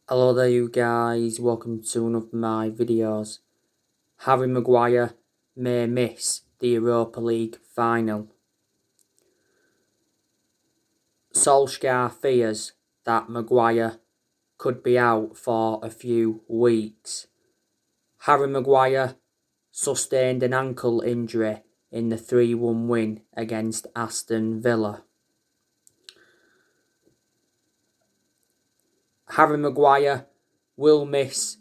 Hello there you guys, welcome to one of my videos. Harry Maguire may miss the Europa League final. Solskjaer fears that Maguire could be out for a few weeks. Harry Maguire sustained an ankle injury in the 3-1 win against Aston Villa. Harry Maguire will miss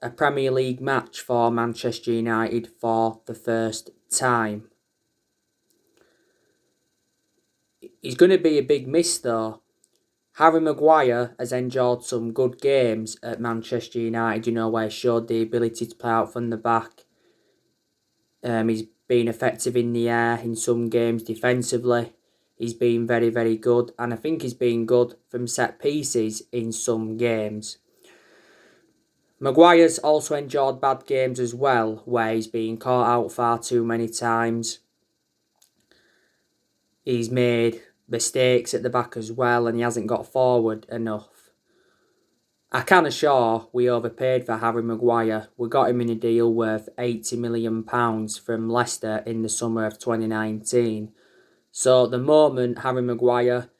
a Premier League match for Manchester United for the first time. He's going to be a big miss though. Harry Maguire has enjoyed some good games at Manchester United, where he showed the ability to play out from the back. He's been effective in the air in some games defensively. He's been very, very good, and I think he's been good from set pieces in some games. Maguire's also enjoyed bad games as well, where he's been caught out far too many times. He's made mistakes at the back as well, and he hasn't got forward enough. I can assure we overpaid for Harry Maguire. We got him in a deal worth £80 million from Leicester in the summer of 2019. So at the moment, Harry Maguire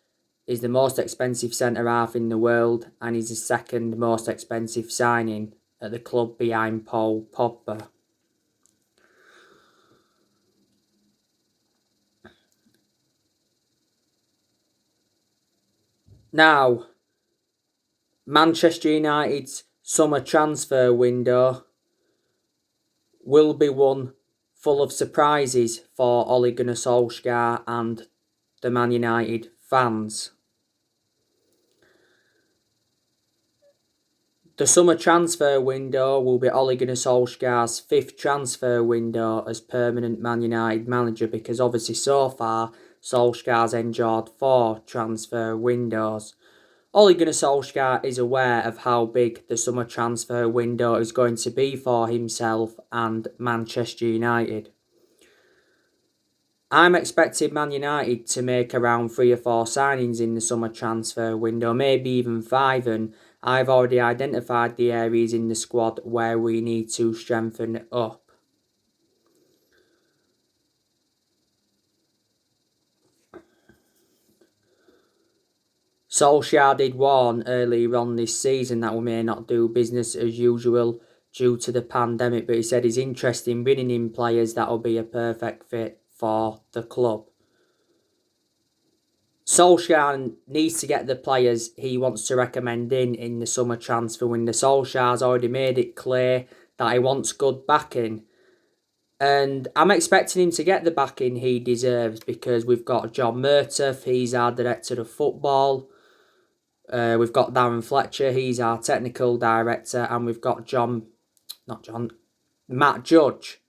is the most expensive centre-half in the world, and he's the second most expensive signing at the club behind Paul Pogba. Now, Manchester United's summer transfer window will be one full of surprises for Ole Gunnar Solskjaer and the Man United fans. The summer transfer window will be Ole Gunnar Solskjaer's fifth transfer window as permanent Man United manager, because obviously so far Solskjaer's enjoyed 4 transfer windows. Ole Gunnar Solskjaer is aware of how big the summer transfer window is going to be for himself and Manchester United. I'm expecting Man United to make around 3 or 4 signings in the summer transfer window, maybe even 5, and I've already identified the areas in the squad where we need to strengthen it up. Solskjaer did warn earlier on this season that we may not do business as usual due to the pandemic, but he said he's interested in bringing in players that will be a perfect fit for the club. Solskjaer needs to get the players he wants to recommend in the summer transfer window. Solskjaer's already made it clear that he wants good backing. And I'm expecting him to get the backing he deserves, because we've got John Murtough, he's our director of football. We've got Darren Fletcher, he's our technical director. And we've got Matt Judge.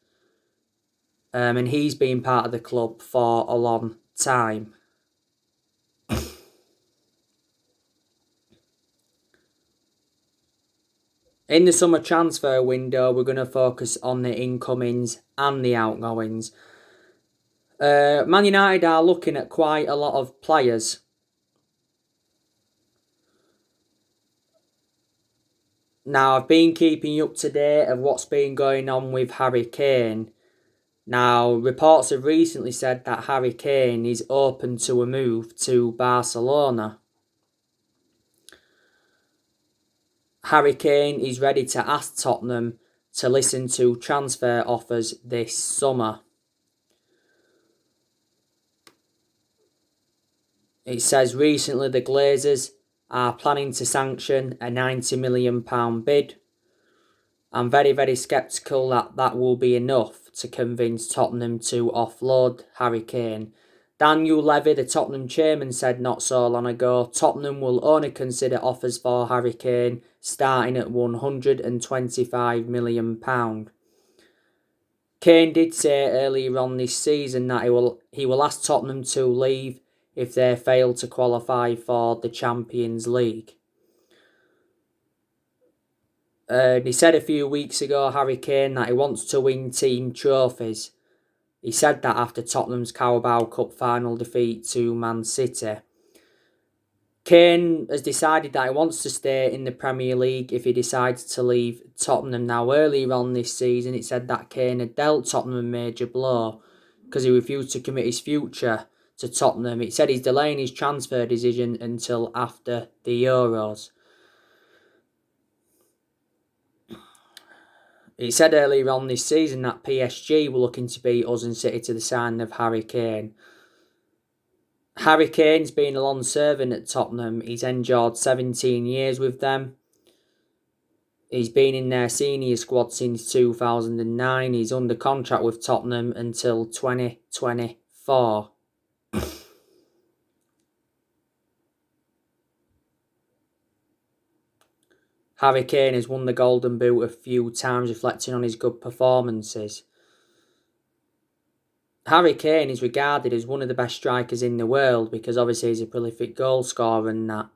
And he's been part of the club for a long time. In the summer transfer window, we're going to focus on the incomings and the outgoings. Man United are looking at quite a lot of players. Now, I've been keeping you up to date of what's been going on with Harry Kane. Now, reports have recently said that Harry Kane is open to a move to Barcelona. Harry Kane is ready to ask Tottenham to listen to transfer offers this summer. It says recently the Glazers are planning to sanction a £90 million bid. I'm very, very sceptical that that will be enough to convince Tottenham to offload Harry Kane. Daniel Levy, the Tottenham chairman, said not so long ago Tottenham will only consider offers for Harry Kane starting at £125 million. Kane did say earlier on this season that he will ask Tottenham to leave if they fail to qualify for the Champions League. He said a few weeks ago, Harry Kane, that he wants to win team trophies. He said that after Tottenham's Carabao Cup final defeat to Man City. Kane has decided that he wants to stay in the Premier League if he decides to leave Tottenham. Now, earlier on this season, it said that Kane had dealt Tottenham a major blow because he refused to commit his future to Tottenham. It said he's delaying his transfer decision until after the Euros. It said earlier on this season that PSG were looking to beat us and City to the signing of Harry Kane. Harry Kane's been a long servant at Tottenham. He's endured 17 years with them. He's been in their senior squad since 2009. He's under contract with Tottenham until 2024. Harry Kane has won the Golden Boot a few times, reflecting on his good performances. Harry Kane is regarded as one of the best strikers in the world because obviously he's a prolific goal scorer and that.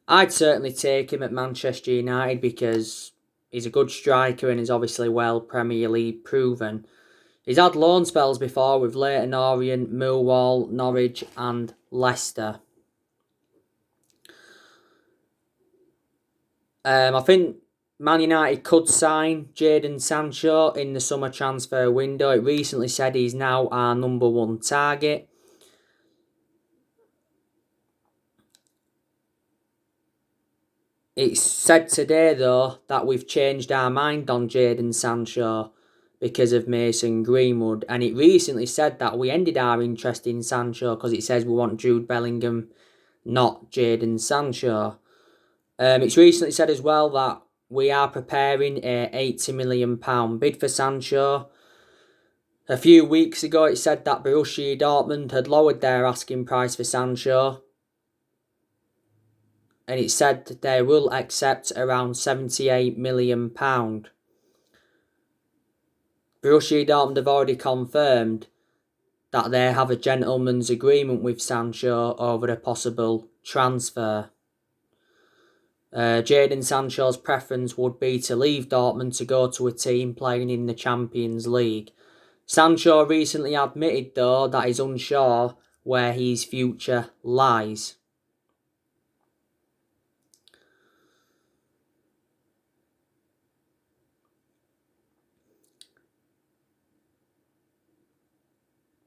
I'd certainly take him at Manchester United because he's a good striker and is obviously well Premier League proven. He's had loan spells before with Leyton Orient, Millwall, Norwich and Leicester. I think Man United could sign Jadon Sancho in the summer transfer window. It recently said he's now our number one target. It's said today, though, that we've changed our mind on Jadon Sancho because of Mason Greenwood. And it recently said that we ended our interest in Sancho because it says we want Jude Bellingham, not Jadon Sancho. It's recently said as well that we are preparing a £80 million bid for Sancho. A few weeks ago, it said that Borussia Dortmund had lowered their asking price for Sancho. And it said that they will accept around £78 million. Borussia Dortmund have already confirmed that they have a gentleman's agreement with Sancho over a possible transfer. Jadon Sancho's preference would be to leave Dortmund to go to a team playing in the Champions League. Sancho recently admitted, though, that he's unsure where his future lies.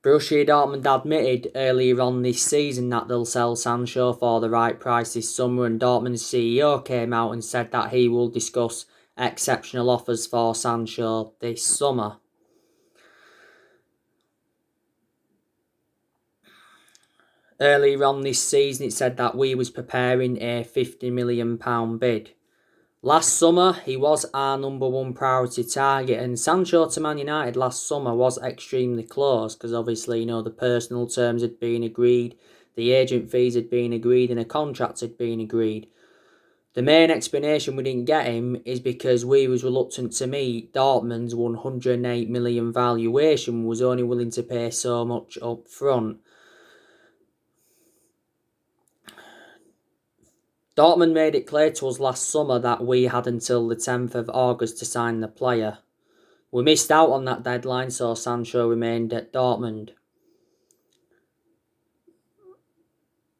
Borussia Dortmund admitted earlier on this season that they'll sell Sancho for the right price this summer, and Dortmund's CEO came out and said that he will discuss exceptional offers for Sancho this summer. Earlier on this season, it said that we was preparing a £50 million bid. Last summer, he was our number one priority target, and Sancho to Man United last summer was extremely close because obviously, the personal terms had been agreed, the agent fees had been agreed, and a contract had been agreed. The main explanation we didn't get him is because we was reluctant to meet Dortmund's 108 million valuation, was only willing to pay so much up front. Dortmund made it clear to us last summer that we had until the 10th of August to sign the player. We missed out on that deadline, so Sancho remained at Dortmund.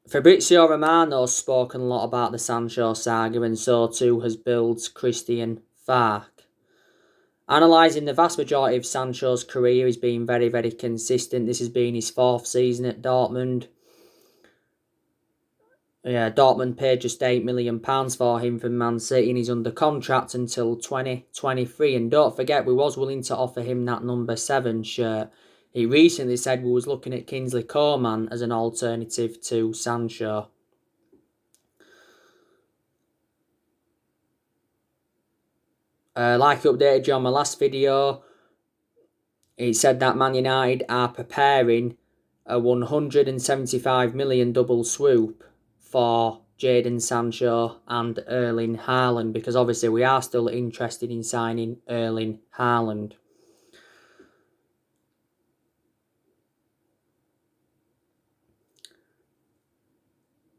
Fabrizio Romano's spoken a lot about the Sancho saga, and so too has Bild's Christian Falk. Analysing the vast majority of Sancho's career, he's been very, very consistent. This has been his fourth season at Dortmund. Dortmund paid just £8 million for him from Man City, and he's under contract until 2023. And don't forget, we was willing to offer him that number 7 shirt. He recently said we was looking at Kingsley Coman as an alternative to Sancho. Like I updated you on my last video, it said that Man United are preparing a £175 million double swoop for Jadon Sancho and Erling Haaland, because obviously we are still interested in signing Erling Haaland.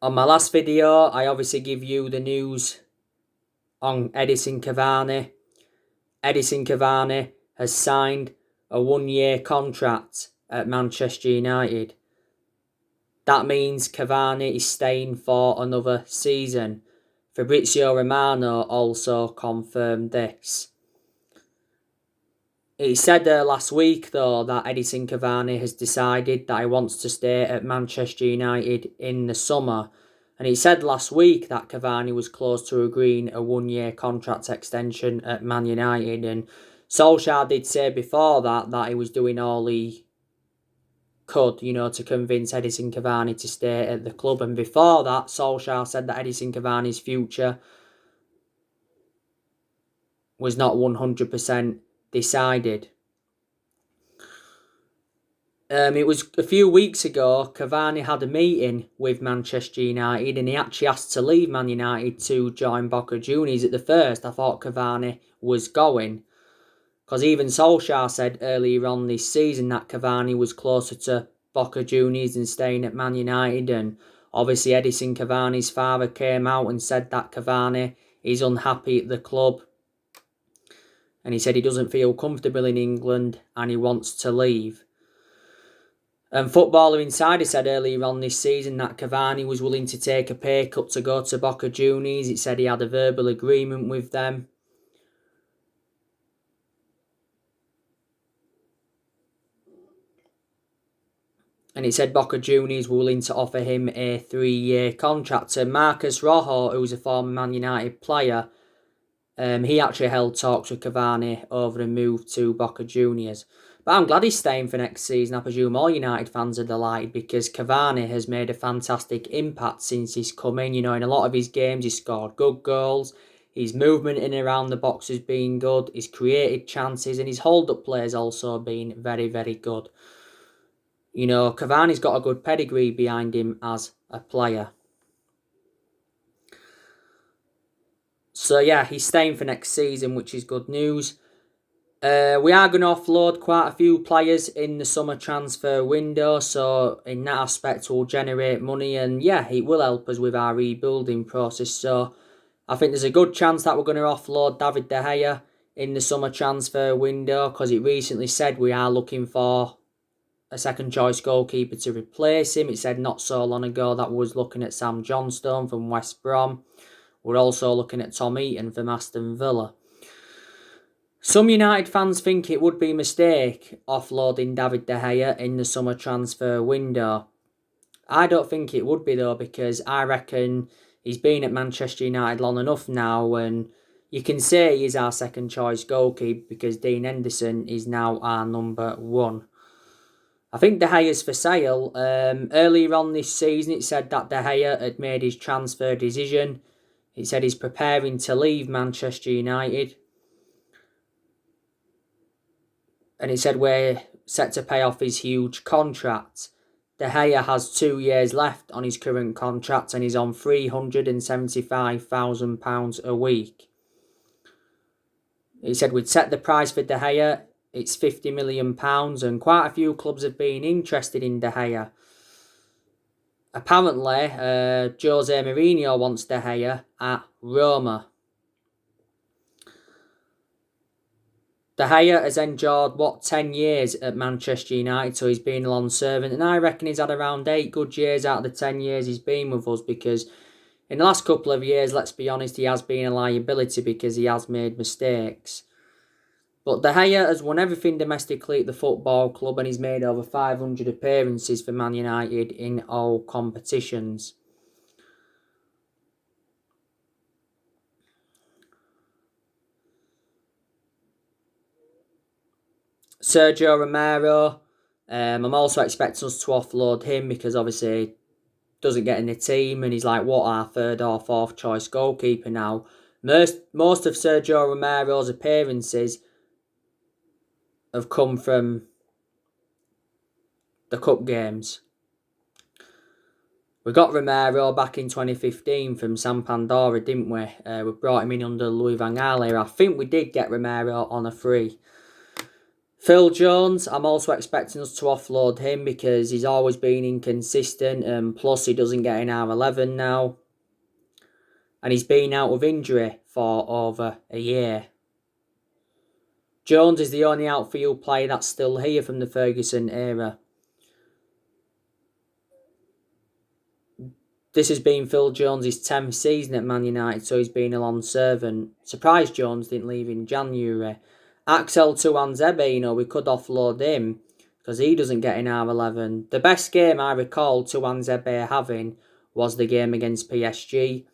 On my last video, I obviously give you the news on Edinson Cavani. Edinson Cavani has signed a 1-year contract at Manchester United. That means Cavani is staying for another season. Fabrizio Romano also confirmed this. He said last week, though, that Edinson Cavani has decided that he wants to stay at Manchester United in the summer. And he said last week that Cavani was close to agreeing a one-year contract extension at Man United. And Solskjaer did say before that he was doing all he could, to convince Edinson Cavani to stay at the club. And before that, Solskjaer said that Edinson Cavani's future was not 100% decided. It was a few weeks ago, Cavani had a meeting with Manchester United and he actually asked to leave Man United to join Boca Juniors. At the first, I thought Cavani was going, because even Solskjaer said earlier on this season that Cavani was closer to Boca Juniors than staying at Man United. And obviously Edinson Cavani's father came out and said that Cavani is unhappy at the club. And he said he doesn't feel comfortable in England and he wants to leave. And Footballer Insider said earlier on this season that Cavani was willing to take a pay cut to go to Boca Juniors. It said he had a verbal agreement with them. And it said Boca Juniors were willing to offer him a 3-year contract. And Marcus Rojo, who was a former Man United player, he actually held talks with Cavani over a move to Boca Juniors. But I'm glad he's staying for next season. I presume all United fans are delighted because Cavani has made a fantastic impact since he's come in. In a lot of his games he's scored good goals. His movement in and around the box has been good. He's created chances and his hold-up play has also been very, very good. Cavani's got a good pedigree behind him as a player. So yeah, he's staying for next season, which is good news. We are going to offload quite a few players in the summer transfer window, so in that aspect we'll generate money and yeah, it will help us with our rebuilding process. So I think there's a good chance that we're going to offload David De Gea in the summer transfer window because it recently said we are looking for a second choice goalkeeper to replace him. It said not so long ago that we was looking at Sam Johnstone from West Brom. We're also looking at Tom Eaton from Aston Villa. Some United fans think it would be a mistake offloading David De Gea in the summer transfer window. I don't think it would be though, because I reckon he's been at Manchester United long enough now and you can say he's our second choice goalkeeper because Dean Henderson is now our number 1. I think De Gea's for sale. Earlier on this season it said that De Gea had made his transfer decision. It said he's preparing to leave Manchester United. And it said we're set to pay off his huge contract. De Gea has 2 years left on his current contract and he's on £375,000 a week. It said we'd set the price for De Gea. It's £50 million and quite a few clubs have been interested in De Gea. Apparently, Jose Mourinho wants De Gea at Roma. De Gea has endured, 10 years at Manchester United, so he's been a long servant. And I reckon he's had around 8 good years out of the 10 years he's been with us because in the last couple of years, let's be honest, he has been a liability because he has made mistakes. But De Gea has won everything domestically at the football club and he's made over 500 appearances for Man United in all competitions. Sergio Romero, I'm also expecting us to offload him because obviously he doesn't get in the team and he's like our 3rd or 4th choice goalkeeper now. Most of Sergio Romero's appearances have come from the cup games. We got Romero back in 2015 from Sampdoria, didn't we? We brought him in under Louis van Gaal. I think we did get Romero on a free. Phil Jones, I'm also expecting us to offload him because he's always been inconsistent and plus he doesn't get in our 11 now. And he's been out of injury for over a year. Jones is the only outfield player that's still here from the Ferguson era. This has been Phil Jones' 10th season at Man United, so he's been a long servant. Surprised Jones didn't leave in January. Axel Tuanzebe, we could offload him because he doesn't get in R11. The best game I recall Tuanzebe having was the game against PSG.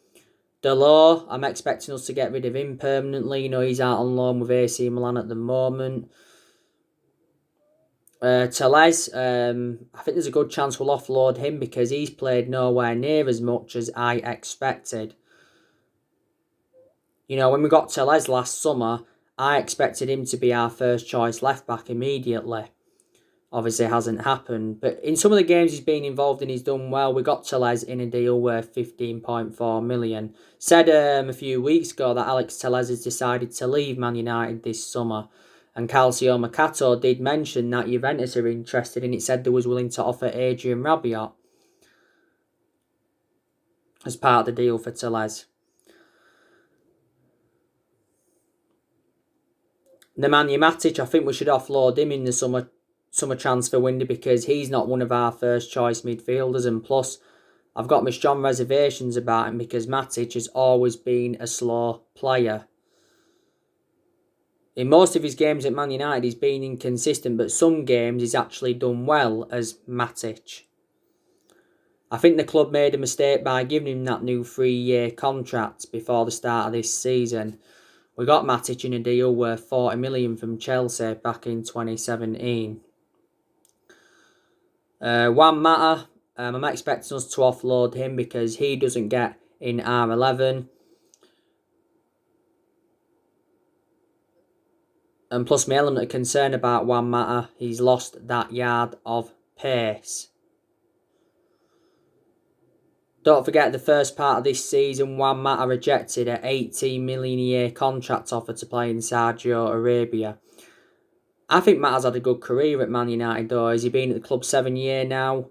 Delors, I'm expecting us to get rid of him permanently. He's out on loan with AC Milan at the moment. Tellez, I think there's a good chance we'll offload him because he's played nowhere near as much as I expected. When we got Tellez last summer, I expected him to be our first choice left back immediately. Obviously, it hasn't happened. But in some of the games he's been involved in, he's done well. We got Tellez in a deal worth 15.4 million. Said a few weeks ago that Alex Tellez has decided to leave Man United this summer. And Calcio Mercato did mention that Juventus are interested, and it said they was willing to offer Adrian Rabiot as part of the deal for Tellez. Nemanja Matic, I think we should offload him in the summer transfer window because he's not one of our first choice midfielders, and plus I've got my strong reservations about him because Matic has always been a slow player. In most of his games at Man United, he's been inconsistent, but some games he's actually done well as Matic. I think the club made a mistake by giving him that new 3-year contract before the start of this season. We got Matic in a deal worth 40 million from Chelsea back in 2017. Juan Mata, I'm expecting us to offload him because he doesn't get in R11. And plus my element of concern about Juan Mata, he's lost that yard of pace. Don't forget the first part of this season, Juan Mata rejected an 18 million a year contract offer to play in Saudi Arabia. I think Mata's had a good career at Man United though. Has he been at the club 7 years now?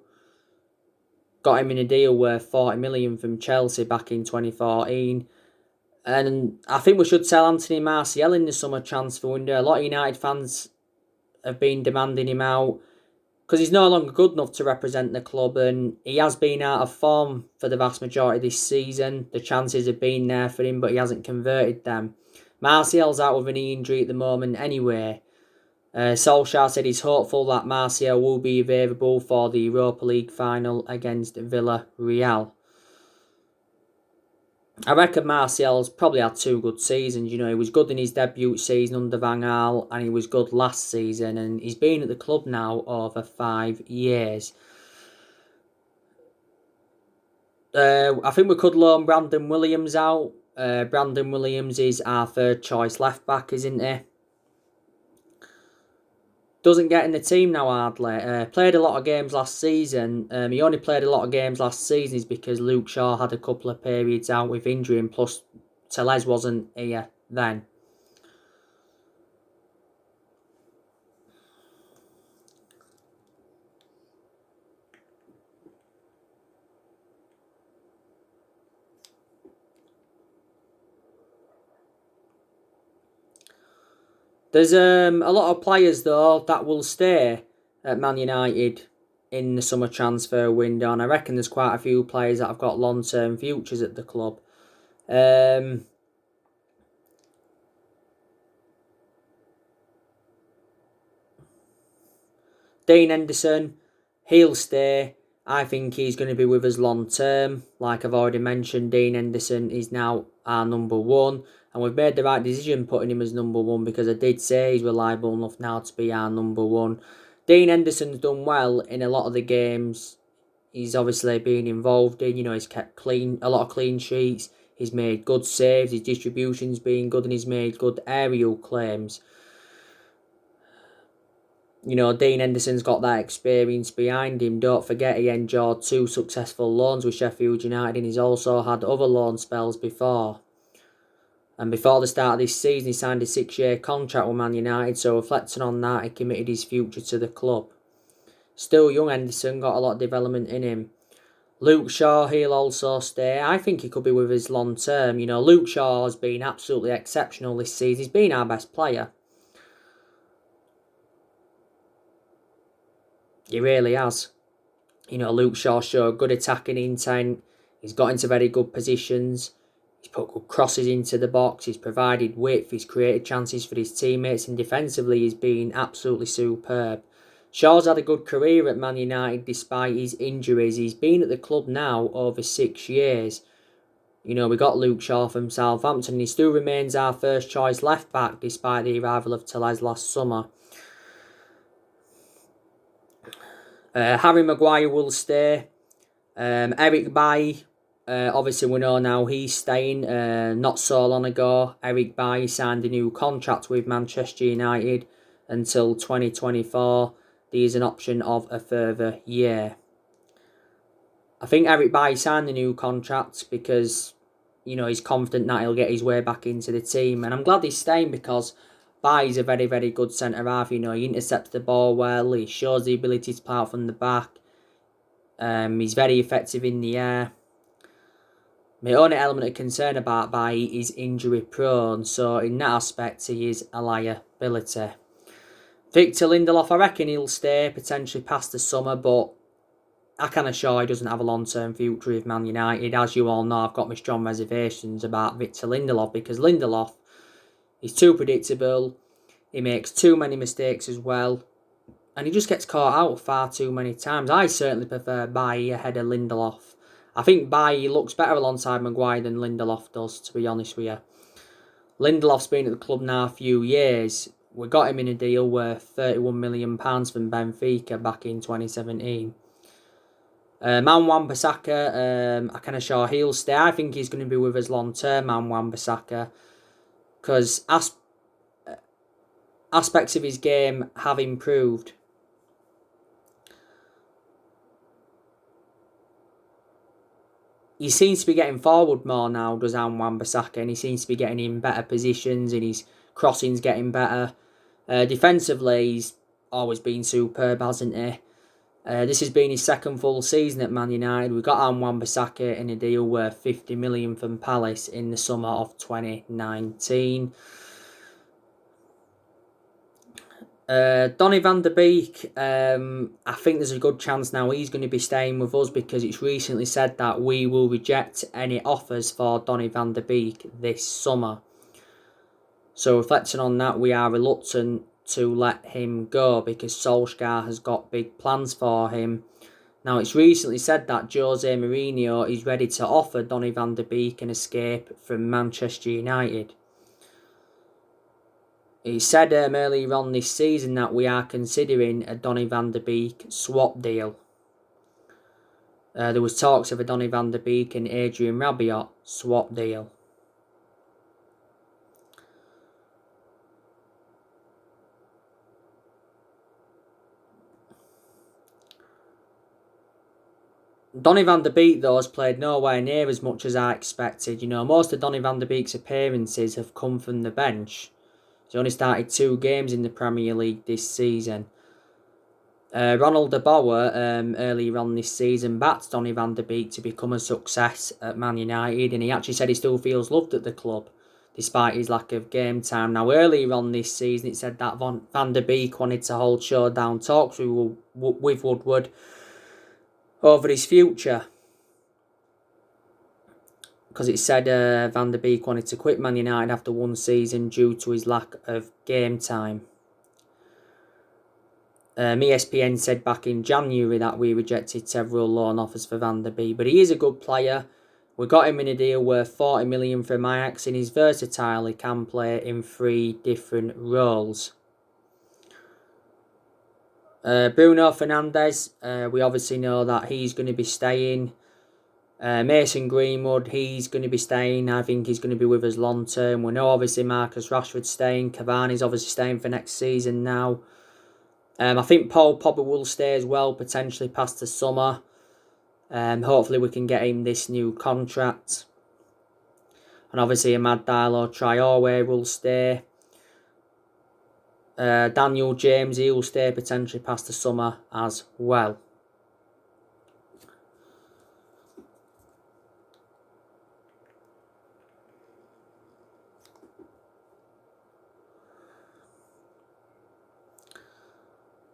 Got him in a deal worth 40 million from Chelsea back in 2014. And I think we should sell Anthony Martial in the summer transfer window. A lot of United fans have been demanding him out because he's no longer good enough to represent the club, and he has been out of form for the vast majority of this season. The chances have been there for him, but he hasn't converted them. Martial's out with an knee injury at the moment anyway. Solskjaer said he's hopeful that Martial will be available for the Europa League final against Villarreal. I reckon Martial's probably had 2 good seasons. He was good in his debut season under Van Gaal, and he was good last season, and he's been at the club now over 5 years. I think we could loan Brandon Williams out. Brandon Williams is our third choice left back, isn't he? Doesn't get in the team now hardly. Played a lot of games last season. He only played a lot of games last season is because Luke Shaw had a couple of periods out with injury, and plus Tellez wasn't here then. There's a lot of players though that will stay at Man United in the summer transfer window, and I reckon there's quite a few players that have got long-term futures at the club. Dean Henderson, he'll stay. I think he's going to be with us long term. Like I've already mentioned, Dean Henderson is now our number 1. And we've made the right decision putting him as number 1 because I did say he's reliable enough now to be our number 1. Dean Henderson's done well in a lot of the games he's obviously been involved in. He's kept clean, a lot of clean sheets. He's made good saves. His distribution's been good, and he's made good aerial claims. Dean Henderson's got that experience behind him. Don't forget he endured 2 successful loans with Sheffield United, and he's also had other loan spells before. And before the start of this season, he signed a 6-year contract with Man United, so reflecting on that, he committed his future to the club. Still young Henderson, got a lot of development in him. Luke Shaw, he'll also stay. I think he could be with us long term. Luke Shaw has been absolutely exceptional this season. He's been our best player. He really has. Luke Shaw showed good attacking intent. He's got into very good positions. He's put good crosses into the box. He's provided width. He's created chances for his teammates. And defensively, he's been absolutely superb. Shaw's had a good career at Man United despite his injuries. He's been at the club now over 6 years. You know, we got Luke Shaw from Southampton. He still remains our first choice left back despite the arrival of Tellez last summer. Harry Maguire will stay. Eric Bailly, obviously we know now he's staying. Not so long ago, Eric Bailly signed a new contract with Manchester United until 2024. There's an option of a further year. I think Eric Bailly signed the new contract because, you know, he's confident that he'll get his way back into the team. And I'm glad he's staying because Bailly's a very, very good centre-half. You know, he intercepts the ball well. He shows the ability to play out from the back. He's very effective in the air. My only element of concern about Bailly is injury prone. So in that aspect, he is a liability. Victor Lindelof, I reckon he'll stay potentially past the summer, but I can assure he doesn't have a long-term future with Man United. As you all know, I've got my strong reservations about Victor Lindelof because Lindelof is too predictable. He makes too many mistakes as well. And he just gets caught out far too many times. I certainly prefer Bailly ahead of Lindelof. I think Bailly looks better alongside Maguire than Lindelof does, to be honest with you. Lindelof's been at the club now a few years. We got him in a deal worth £31 million from Benfica back in 2017. Man Wan-Bissaka, I can assure he'll stay. I think he's going to be with us long term, Man Wan-Bissaka, because aspects of his game have improved. He seems to be getting forward more now, does Man Wan-Bissaka, and he seems to be getting in better positions and his crossing's getting better. Defensively, he's always been superb, hasn't he? This has been his second full season at Man United. We got Wan-Bissaka in a deal worth £50 million from Palace in the summer of 2019. Donny van de Beek, I think there's a good chance now he's going to be staying with us because it's recently said that we will reject any offers for Donny van de Beek this summer. So reflecting on that, we are reluctant to let him go because Solskjaer has got big plans for him. Now, it's recently said that Jose Mourinho is ready to offer Donny van de Beek an escape from Manchester United. He said earlier on this season that we are considering a Donny van de Beek swap deal. There was talks of a Donny van de Beek and Adrian Rabiot swap deal. Donny van de Beek, though, has played nowhere near as much as I expected. You know, most of Donny van de Beek's appearances have come from the bench. He's only started 2 games in the Premier League this season. Ronald de Boer, earlier on this season, backed Donny van de Beek to become a success at Man United, and he actually said he still feels loved at the club, despite his lack of game time. Now, earlier on this season, it said that Van de Beek wanted to hold showdown talks with Woodward over his future, because it said Van de Beek wanted to quit Man United after 1 season due to his lack of game time. ESPN said back in January that we rejected several loan offers for Van de Beek, but he is a good player. We got him in a deal worth £40 million from Ajax, and he's versatile. He can play in 3 different roles. Bruno Fernandes, we obviously know that he's going to be staying. Mason Greenwood, he's going to be staying. I think he's going to be with us long term. We know obviously Marcus Rashford's staying. Cavani's obviously staying for next season now. I think Paul Pogba will stay as well, potentially past the summer. Hopefully we can get him this new contract. And obviously Amad Diallo Traore will stay. Daniel James, he will stay potentially past the summer as well.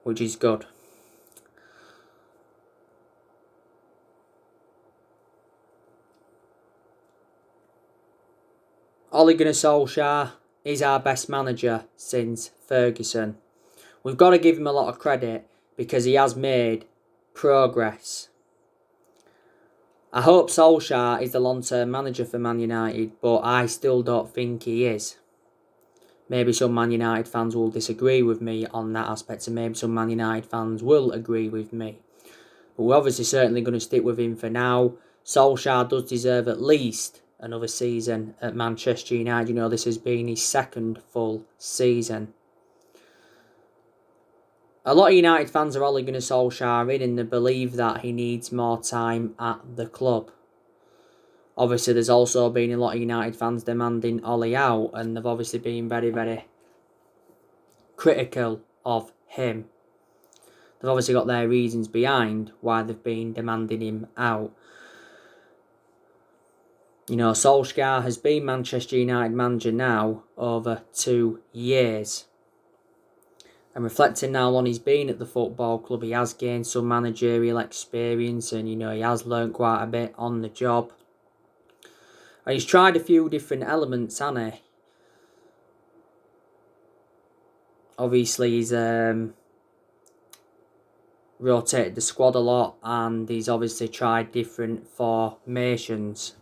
Which is good. Ole Gunnar Solskjaer is our best manager since Ferguson. We've got to give him a lot of credit because he has made progress. I hope Solskjaer is the long-term manager for Man United, but I still don't think he is. Maybe some Man United fans will disagree with me on that aspect, and maybe some Man United fans will agree with me. But we're obviously certainly going to stick with him for now. Solskjaer does deserve at least another season at Manchester United. You know, this has been his second full season. A lot of United fans are Ole Gunnar Solskjaer in they believe that he needs more time at the club. Obviously, there's also been a lot of United fans demanding Ole out, and they've obviously been very, very critical of him. They've obviously got their reasons behind why they've been demanding him out. You know, Solskjaer has been Manchester United manager now over 2 years. And reflecting now on he's been at the football club, he has gained some managerial experience and, you know, he has learnt quite a bit on the job. And he's tried a few different elements, hasn't he? Obviously, he's rotated the squad a lot and he's obviously tried different formations.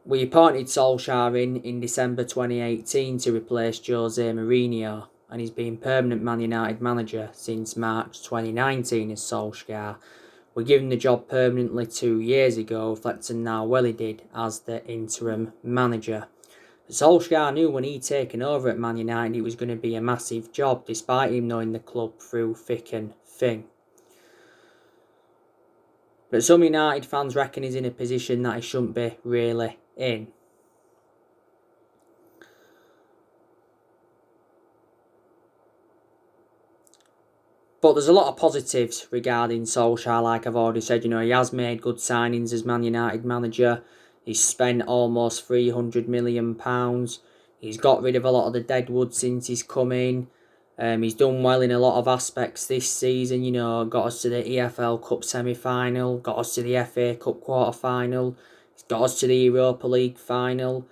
We appointed Solskjaer in December 2018 to replace Jose Mourinho, and he's been permanent Man United manager since March 2019 as Solskjaer. We gave him the job permanently 2 years ago, reflecting how well he did as the interim manager. But Solskjaer knew when he'd taken over at Man United it was going to be a massive job, despite him knowing the club through thick and thin. But some United fans reckon he's in a position that he shouldn't be really in. But there's a lot of positives regarding Solskjaer, like I've already said. You know, he has made good signings as Man United manager. He's spent almost £300 million. He's got rid of a lot of the deadwood since he's come in. He's done well in a lot of aspects this season. You know, got us to the EFL Cup semi-final, got us to the FA Cup quarter-final, he's got us to the Europa League final.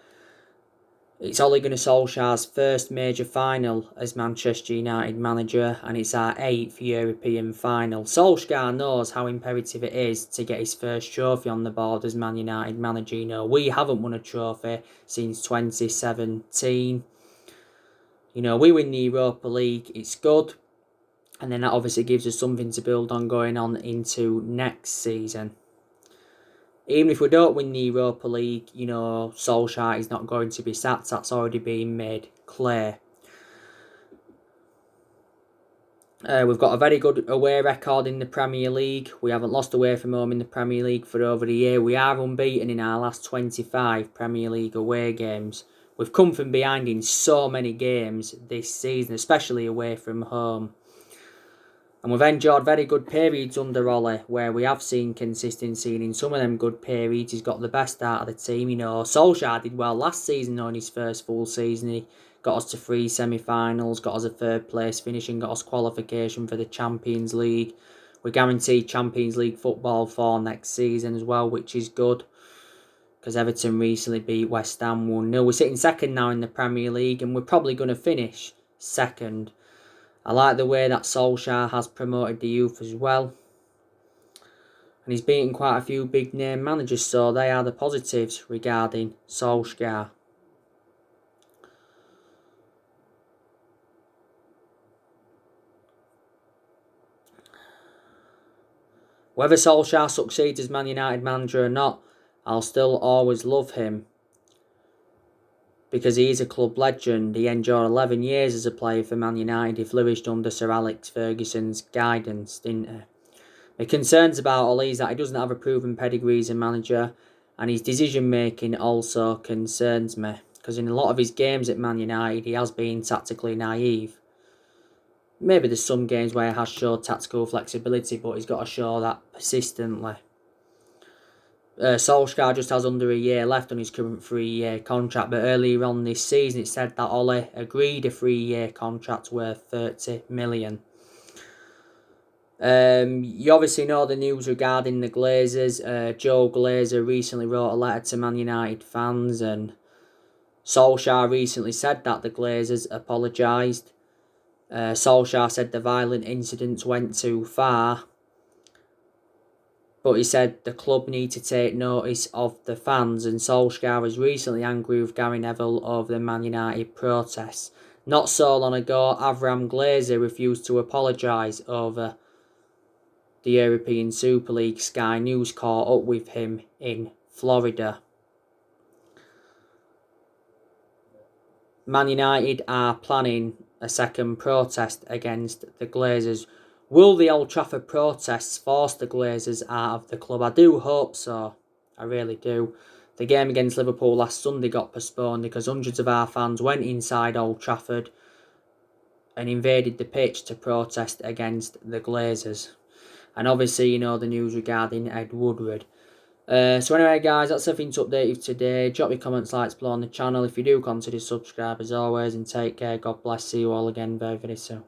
It's Ole Gunnar Solskjaer's first major final as Manchester United manager, and it's our 8th European final. Solskjaer knows how imperative it is to get his first trophy on the board as Man United manager. You know, we haven't won a trophy since 2017. You know, we win the Europa League, it's good. And then that obviously gives us something to build on going on into next season. Even if we don't win the Europa League, you know, Solskjaer is not going to be sacked. That's already been made clear. We've got a very good away record in the Premier League. We haven't lost away from home in the Premier League for over a year. We are unbeaten in our last 25 Premier League away games. We've come from behind in so many games this season, especially away from home. And we've enjoyed very good periods under Ole, where we have seen consistency, and in some of them good periods he's got the best out of the team. You know, Solskjaer did well last season on his first full season. He got us to 3 semi-finals, got us a 3rd place finish and got us qualification for the Champions League. We're guaranteed Champions League football for next season as well, which is good, because Everton recently beat West Ham 1-0. We're sitting second now in the Premier League and we're probably going to finish second. I like the way that Solskjaer has promoted the youth as well. And he's beaten quite a few big name managers, so they are the positives regarding Solskjaer. Whether Solskjaer succeeds as Man United manager or not, I'll still always love him, because he is a club legend. He endured 11 years as a player for Man United. He flourished under Sir Alex Ferguson's guidance, didn't he? My concerns about Ole is that he doesn't have a proven pedigree as a manager, and his decision making also concerns me, because in a lot of his games at Man United he has been tactically naive. Maybe there's some games where he has showed tactical flexibility, but he's got to show that persistently. Solskjaer just has under a year left on his current 3-year contract, but earlier on this season it said that Ole agreed a 3-year contract worth 30 million. You obviously know the news regarding the Glazers. Joe Glazer recently wrote a letter to Man United fans, and Solskjaer recently said that the Glazers apologised. Solskjaer said the violent incidents went too far, but he said the club need to take notice of the fans, and Solskjaer was recently angry with Gary Neville over the Man United protests. Not so long ago, Avram Glazer refused to apologise over the European Super League. Sky News caught up with him in Florida. Man United are planning a second protest against the Glazers. Will the Old Trafford protests force the Glazers out of the club? I do hope so. I really do. The game against Liverpool last Sunday got postponed because hundreds of our fans went inside Old Trafford and invaded the pitch to protest against the Glazers. And obviously, you know the news regarding Ed Woodward. So anyway, guys, that's everything to update you today. Drop your comments, likes below on the channel. If you do, consider subscribe as always, and take care. God bless. See you all again very, very soon.